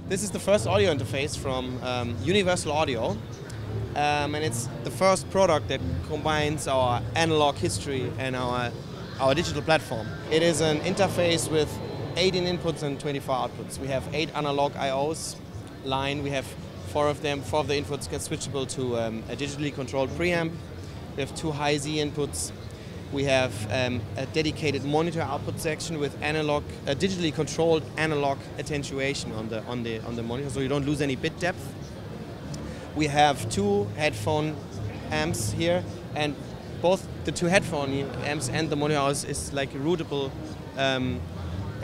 This is the first audio interface from Universal Audio, and it's the first product that combines our analog history and our digital platform. It is an interface with 18 inputs and 24 outputs. We have 8 analog I/Os line. We have 4 of them. 4 of the inputs get switchable to a digitally controlled preamp. We have 2 high Z inputs. We have a dedicated monitor output section with analog, digitally controlled analog attenuation on the monitor, so you don't lose any bit depth. We have 2 headphone amps here, and both the 2 headphone amps and the monitor is like routable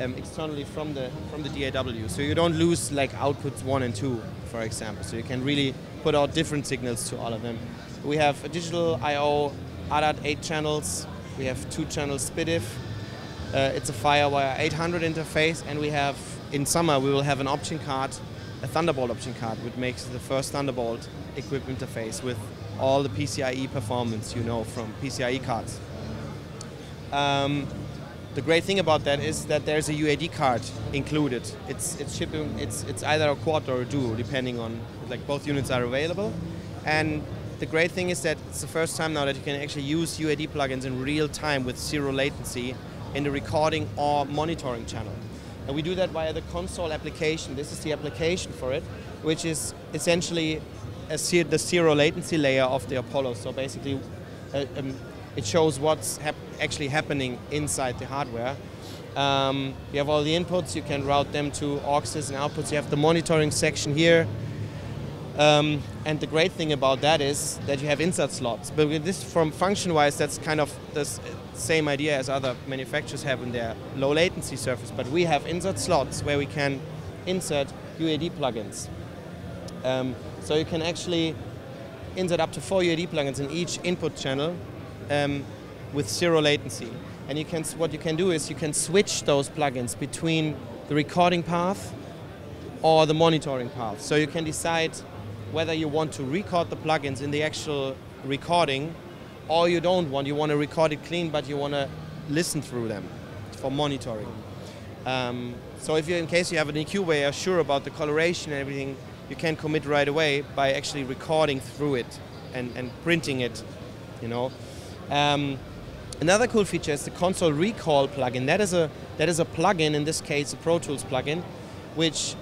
externally from the DAW, so you don't lose like outputs 1 and 2, for example. So you can really put out different signals to all of them. We have a digital I/O ADAT 8 channels. We have 2 channels SPDIF. It's a Firewire 800 interface, and we have, in summer, we will have an option card, a Thunderbolt option card, which makes the first Thunderbolt equipped interface with all the PCIe performance you know from PCIe cards. The great thing about that is that there's a UAD card included. It's shipping. It's either a quad or a duo, depending on, like, both units are available. And the great thing is that it's the first time now that you can actually use UAD plugins in real time with 0 latency in the recording or monitoring channel. And we do that via the console application. This is the application for it, which is essentially the 0 latency layer of the Apollo. So basically, it shows what's actually happening inside the hardware. You have all the inputs. You can route them to auxes and outputs. You have the monitoring section here. And the great thing about that is that you have insert slots. But with this, from function-wise, that's kind of the same idea as other manufacturers have in their low latency surface. But we have insert slots where we can insert UAD plugins. So you can actually insert up to 4 UAD plugins in each input channel with 0 latency. And what you can do is you can switch those plugins between the recording path or the monitoring path. So you can decide whether you want to record the plugins in the actual recording, or you don't want. You want to record it clean, but you want to listen through them for monitoring. So if in case you have an EQ where you're sure about the coloration and everything, you can commit right away by actually recording through it and printing it, you know. Another cool feature is the console recall plugin. That is a plugin, in this case a Pro Tools plugin, which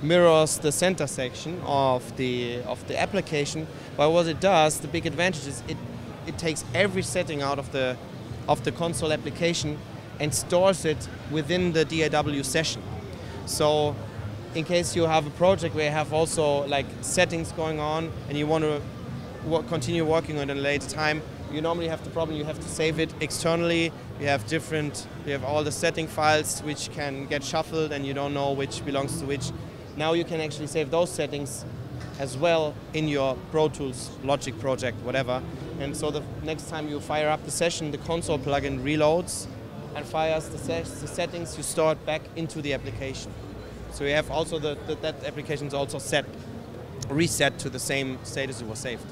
mirrors the center section of the application. But what it does, the big advantage is it takes every setting out of the console application and stores it within the DAW session. So in case you have a project where you have also like settings going on and you want to continue working on it at a later time, you normally have the problem, you have to save it externally. You have all the setting files which can get shuffled and you don't know which belongs to which. Now you can actually save those settings as well in your Pro Tools Logic project, whatever. And so the next time you fire up the session, the console plugin reloads and fires the settings you stored back into the application. So you have also that application is also reset to the same status it was saved.